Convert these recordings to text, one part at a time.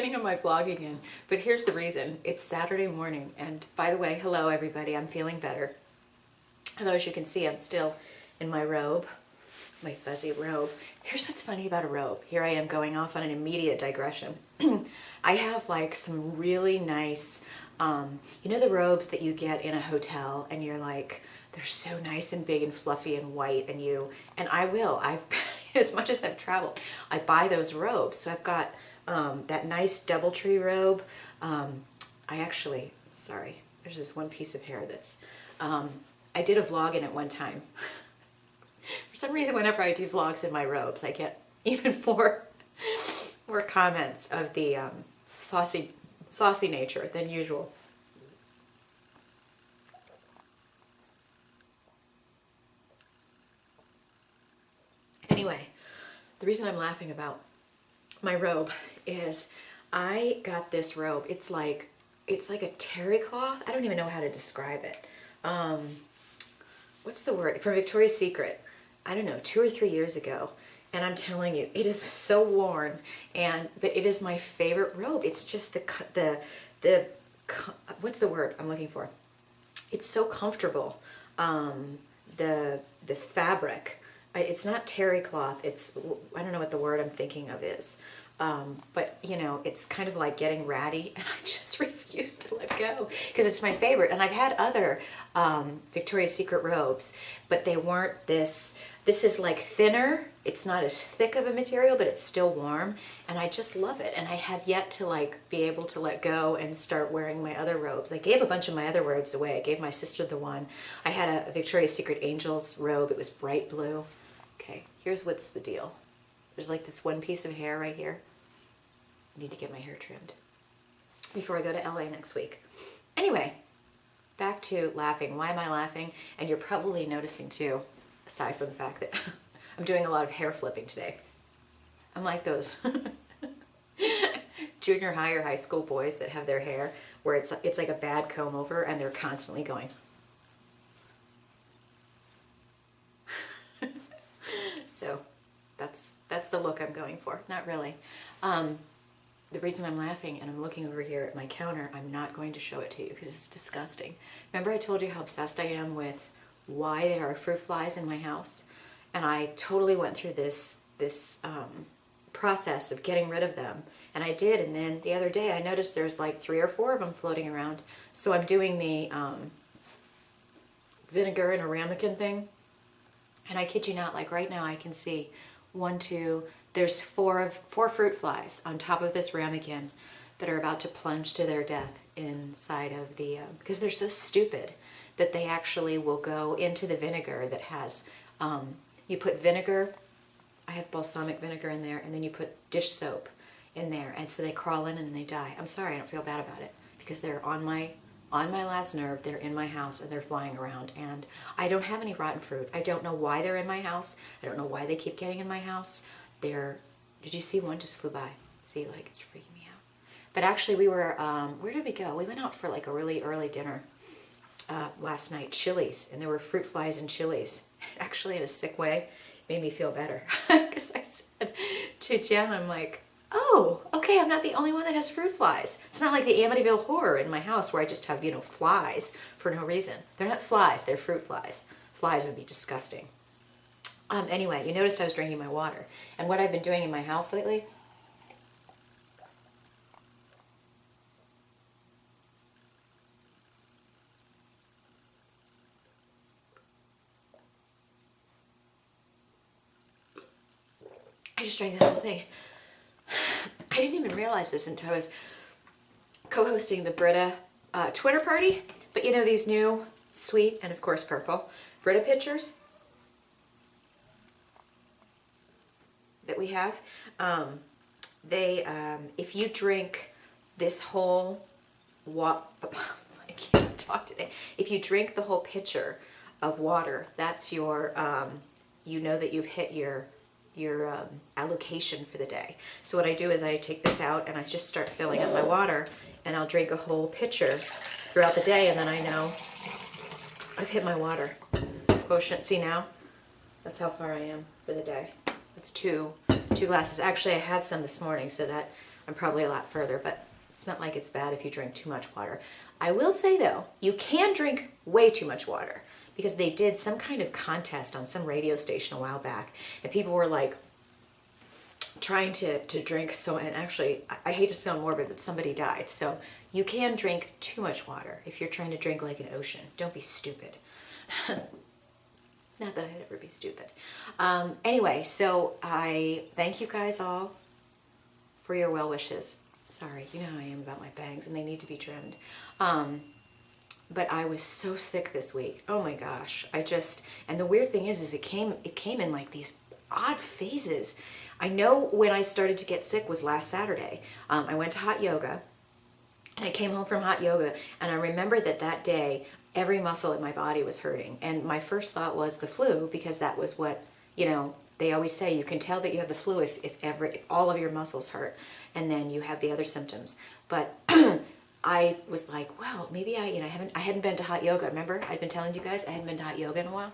getting on my vlog again, but here's the reason. It's Saturday morning, and by the way, hello everybody, I'm feeling better. Although as you can see, I'm still in my robe, my fuzzy robe. Here's what's funny about a robe. Here I am going off on an immediate digression. I have like some really nice, you know the robes that you get in a hotel and you're like, they're so nice and big and fluffy and white, and I've, as much as I've traveled, I buy those robes. So I've got that nice DoubleTree robe. Sorry, there's this one piece of hair that's, I did a vlog in it one time. For some reason, whenever I do vlogs in my robes, I get even more comments of the saucy nature than usual. Anyway, the reason I'm laughing about my robe is I got this robe. It's like a terry cloth. I don't even know how to describe it. What's the word? From Victoria's Secret. I don't know, 2 or 3 years ago. And I'm telling you, it is so worn, but it is my favorite robe. It's just what's the word I'm looking for? It's so comfortable. The fabric, it's not terry cloth. I don't know what the word I'm thinking of is. But you know, it's kind of like getting ratty, and I just refuse to let go because it's my favorite. And I've had other Victoria's Secret robes, but they weren't this. This is like thinner. It's not as thick of a material, but it's still warm, and I just love it. And I have yet to like be able to let go and start wearing my other robes. I gave a bunch of my other robes away. I gave my sister the one. I had a Victoria's Secret Angels robe. It was bright blue. Okay, here's what's the deal. There's like this one piece of hair right here. I need to get my hair trimmed before I go to LA next week. Anyway, back to laughing. Why am I laughing? And you're probably noticing too, aside from the fact that I'm doing a lot of hair flipping today. I'm like those junior high or high school boys that have their hair where it's like a bad comb over and they're constantly going. So that's the look I'm going for. Not really. The reason I'm laughing and I'm looking over here at my counter, I'm not going to show it to you because it's disgusting. Remember I told you how obsessed I am with why there are fruit flies in my house? And I totally went through this process of getting rid of them. And I did, and then the other day I noticed there's like 3 or 4 of them floating around. So I'm doing the vinegar and a ramekin thing. And I kid you not, like right now I can see 1, 2, there's 4 fruit flies on top of this ramekin that are about to plunge to their death inside of the, because they're so stupid that they actually will go into the vinegar that has, you put vinegar, I have balsamic vinegar in there, and then you put dish soap in there, and so they crawl in and they die. I'm sorry, I don't feel bad about it, because they're on my last nerve, they're in my house, and they're flying around, and I don't have any rotten fruit. I don't know why they're in my house. I don't know why they keep getting in my house. Did you see one just flew by? See, like, it's freaking me out. But actually we were, where did we go? We went out for like a really early dinner last night, Chili's, and there were fruit flies in Chili's. Actually, in a sick way, made me feel better. Because I said to Jen, I'm like, oh, okay, I'm not the only one that has fruit flies. It's not like the Amityville Horror in my house where I just have, you know, flies for no reason. They're not flies, they're fruit flies. Flies would be disgusting. Anyway, you noticed I was drinking my water. And what I've been doing in my house lately, I just drank the whole thing. I didn't even realize this until I was co-hosting the Brita Twitter party. But you know these new sweet and of course purple Brita pitchers that we have? If you drink this whole I can't talk today. If you drink the whole pitcher of water, that's your you know that you've hit your allocation for the day. So what I do is I take this out and I just start filling up my water, and I'll drink a whole pitcher throughout the day, and then I know I've hit my water quotient. See now? That's how far I am for the day. It's two glasses. Actually, I had some this morning, so that I'm probably a lot further, but it's not like it's bad if you drink too much water. I will say though, you can drink way too much water, because they did some kind of contest on some radio station a while back, and people were like trying to drink so, and actually, I hate to sound morbid, but somebody died. So you can drink too much water if you're trying to drink like an ocean. Don't be stupid. Not that I'd ever be stupid. Anyway, so I thank you guys all for your well wishes. Sorry, you know how I am about my bangs, and they need to be trimmed. But I was so sick this week. Oh my gosh. And the weird thing is it came in like these odd phases. I know when I started to get sick was last Saturday. I went to hot yoga, and I came home from hot yoga, and I remember that day, every muscle in my body was hurting. And my first thought was the flu, because that was what, they always say, you can tell that you have the flu if all of your muscles hurt, and then you have the other symptoms. But I was like, well, maybe I hadn't been to hot yoga. Remember, I'd been telling you guys I hadn't been to hot yoga in a while.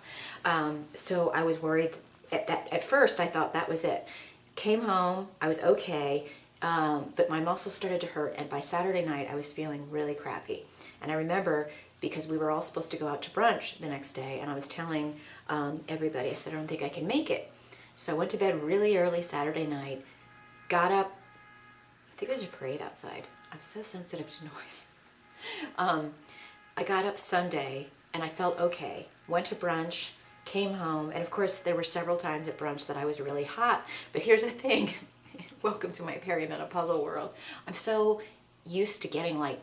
So I was worried at first. I thought that was it. Came home, I was okay, but my muscles started to hurt, and by Saturday night I was feeling really crappy. And I remember, because we were all supposed to go out to brunch the next day, and I was telling everybody, I said, I don't think I can make it. So I went to bed really early Saturday night, got up, I think there's a parade outside. I'm so sensitive to noise. I got up Sunday, and I felt okay. Went to brunch, came home, and of course there were several times at brunch that I was really hot. But here's the thing, welcome to my perimenopausal world. I'm so used to getting like,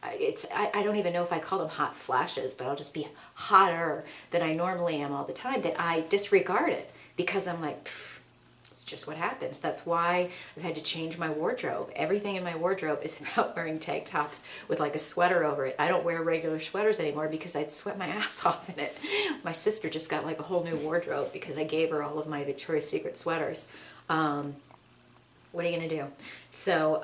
I don't even know if I call them hot flashes, but I'll just be hotter than I normally am all the time, that I disregard it, because I'm like, it's just what happens. That's why I've had to change my wardrobe. Everything in my wardrobe is about wearing tank tops with like a sweater over it. I don't wear regular sweaters anymore because I'd sweat my ass off in it. My sister just got like a whole new wardrobe because I gave her all of my Victoria's Secret sweaters. What are you gonna do? So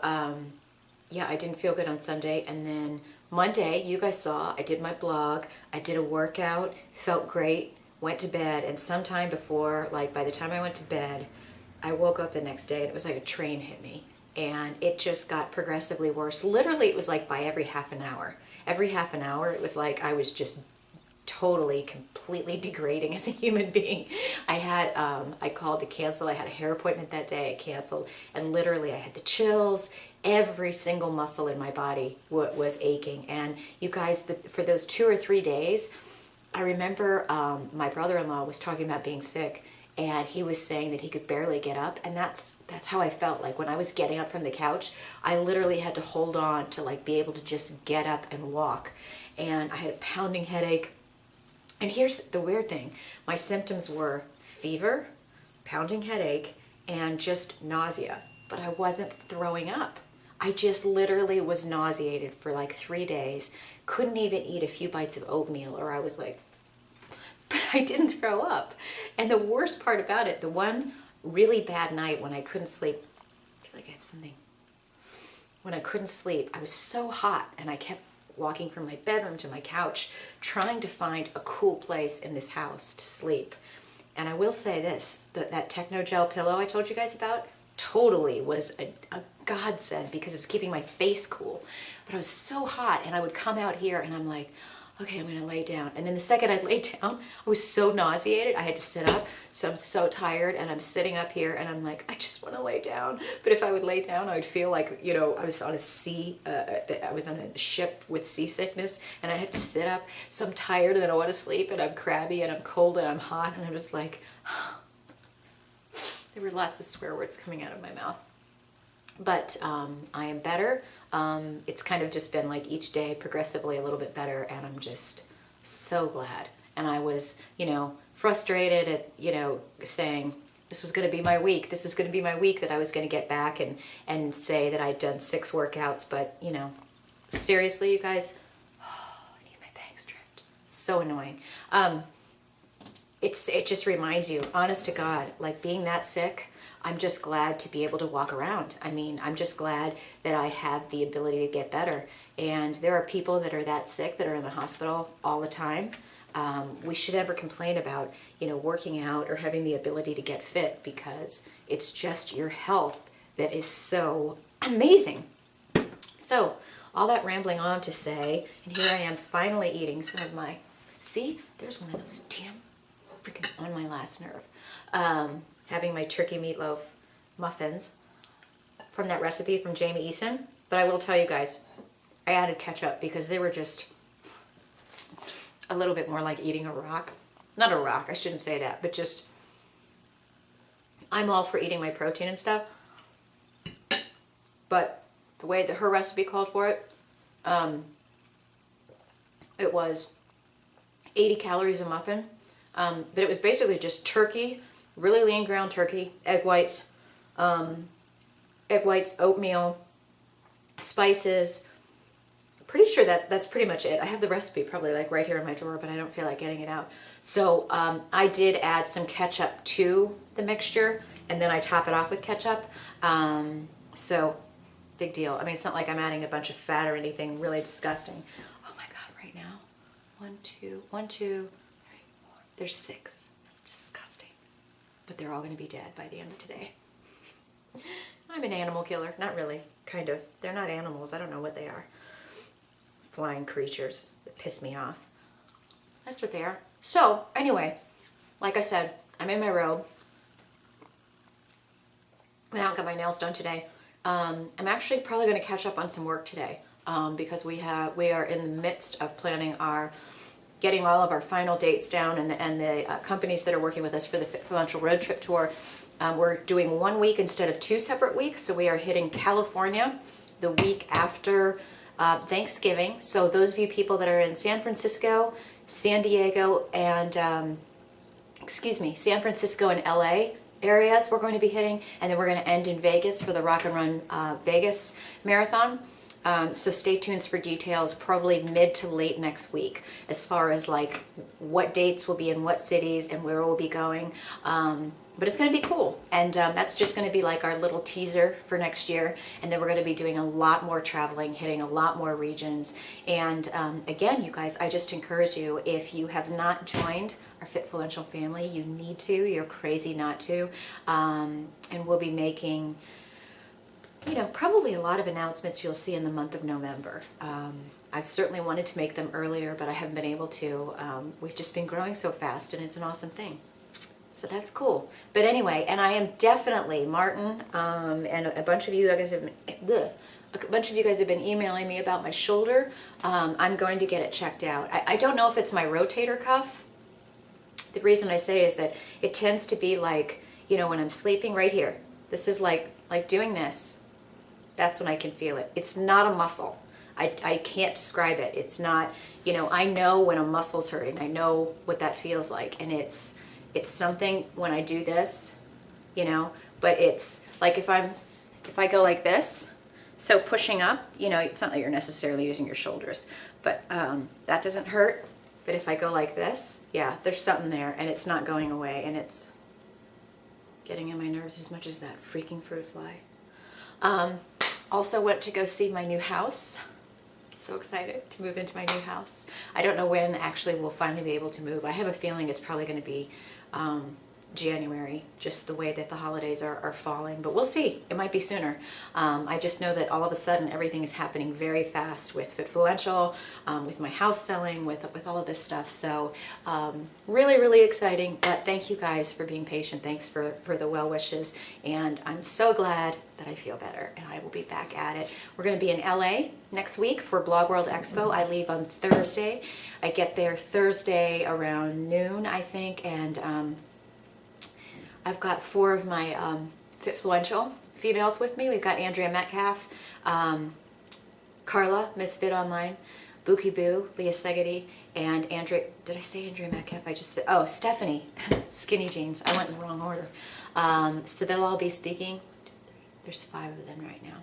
yeah, I didn't feel good on Sunday, and then Monday, you guys saw, I did my blog, I did a workout, felt great, went to bed, and sometime before, like by the time I went to bed, I woke up the next day and it was like a train hit me, and it just got progressively worse. Literally, it was like by every half an hour. Every half an hour, it was like I was just totally, completely degrading as a human being. I called to cancel. I had a hair appointment that day. I canceled, and literally I had the chills. Every single muscle in my body was aching. And you guys, for those 2 or 3 days, I remember my brother-in-law was talking about being sick, and he was saying that he could barely get up, and that's how I felt. Like when I was getting up from the couch, I literally had to hold on to like be able to just get up and walk. And I had a pounding headache. And here's the weird thing. My symptoms were fever, pounding headache, and just nausea. But I wasn't throwing up. I just literally was nauseated for like 3 days. Couldn't even eat a few bites of oatmeal, or I was like, but I didn't throw up. And the worst part about it, the one really bad night when I couldn't sleep, I feel like I had something. When I couldn't sleep, I was so hot, and I kept walking from my bedroom to my couch, trying to find a cool place in this house to sleep. And I will say this, that Techno Gel pillow I told you guys about totally was a godsend, because it was keeping my face cool. But I was so hot, and I would come out here and I'm like, okay, I'm gonna lay down. And then the second I lay down, I was so nauseated, I had to sit up. So I'm so tired, and I'm sitting up here and I'm like, I just wanna lay down. But if I would lay down, I would feel like, I was on I was on a ship with seasickness, and I'd have to sit up. So I'm tired, and I don't wanna sleep, and I'm crabby, and I'm cold, and I'm hot, and I'm just like, there were lots of swear words coming out of my mouth. But I am better. It's kind of just been like each day progressively a little bit better, and I'm just so glad. And I was, frustrated at, saying this was going to be my week. This was going to be my week that I was going to get back and say that I'd done 6 workouts. But, seriously, you guys, I need my bangs trimmed. So annoying. It just reminds you, honest to God, like being that sick, I'm just glad to be able to walk around. I mean, I'm just glad that I have the ability to get better. And there are people that are that sick that are in the hospital all the time. We should never complain about, working out or having the ability to get fit, because it's just your health that is so amazing. So all that rambling on to say, and here I am finally eating some of my, see, there's one of those damn freaking on my last nerve. Having my turkey meatloaf muffins from that recipe from Jamie Eason. But I will tell you guys, I added ketchup because they were just a little bit more like eating a rock. Not a rock, I shouldn't say that, but just, I'm all for eating my protein and stuff. But the way that her recipe called for it, it was 80 calories a muffin. But it was basically just turkey, really lean ground turkey, egg whites, oatmeal, spices. Pretty sure that's pretty much it. I have the recipe probably like right here in my drawer, but I don't feel like getting it out. So I did add some ketchup to the mixture, and then I top it off with ketchup. So big deal. I mean, it's not like I'm adding a bunch of fat or anything really disgusting. Oh my God, right now, 1, 2, 3, 4. There's 6. That's disgusting. But they're all going to be dead by the end of today. I'm an animal killer. Not really, kind of. They're not animals. I don't know what they are. Flying creatures that piss me off. That's what they are. So, anyway, like I said, I'm in my robe. I don't get my nails done today. I'm actually probably going to catch up on some work today because we are in the midst of planning getting all of our final dates down, and the companies that are working with us for the Fitfluential Road Trip Tour. We're doing 1 week instead of 2 separate weeks, so we are hitting California the week after Thanksgiving. So those of you people that are in San Francisco, San Diego, and San Francisco and LA areas we're going to be hitting, and then we're going to end in Vegas for the Rock and Run Vegas Marathon. So stay tuned for details, probably mid to late next week, as far as like what dates will be in what cities and where we'll be going. But it's going to be cool, and that's just going to be like our little teaser for next year, and then we're going to be doing a lot more traveling, hitting a lot more regions. And again, you guys, I just encourage you, if you have not joined our Fitfluential family, you need to. You're crazy not to. And we'll be making, probably a lot of announcements you'll see in the month of November. I've certainly wanted to make them earlier, but I haven't been able to. We've just been growing so fast, and it's an awesome thing. So that's cool. But anyway, and I am definitely, Martin, and a bunch of you guys have been emailing me about my shoulder. I'm going to get it checked out. I don't know if it's my rotator cuff. The reason I say is that it tends to be like, when I'm sleeping right here. This is like doing this. That's when I can feel it. It's not a muscle. I can't describe it. It's not, I know when a muscle's hurting. I know what that feels like, and it's something when I do this, but it's like if I go like this, so pushing up, it's not that you're necessarily using your shoulders, but that doesn't hurt. But if I go like this, yeah, there's something there, and it's not going away, and it's getting on my nerves as much as that freaking fruit fly. Also went to go see my new house. So excited to move into my new house. I don't know when actually we'll finally be able to move. I have a feeling it's probably going to be January, just the way that the holidays are falling, but we'll see. It might be sooner. I just know that all of a sudden everything is happening very fast with Fitfluential, with my house selling, with all of this stuff. So really, really exciting. But thank you guys for being patient. Thanks for the well wishes, and I'm so glad that I feel better, and I will be back at it. We're going to be in LA next week for Blog World Expo. I leave on Thursday. I get there Thursday around noon, I think, and I've got 4 of my Fitfluential females with me. We've got Andrea Metcalf, Carla, Miss Fit Online, Bookie Boo, Leah Segedy, and Andrea, did I say Andrea Metcalf? I just said, oh, Stephanie, Skinny Jeans. I went in the wrong order. So they'll all be speaking. There's 5 of them right now.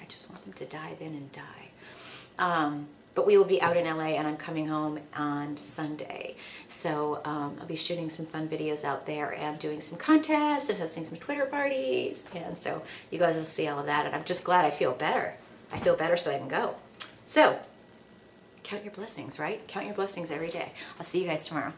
I just want them to dive in and die. But we will be out in LA, and I'm coming home on Sunday. So I'll be shooting some fun videos out there and doing some contests and hosting some Twitter parties. And so you guys will see all of that. And I'm just glad I feel better. I feel better so I can go. So count your blessings, right? Count your blessings every day. I'll see you guys tomorrow.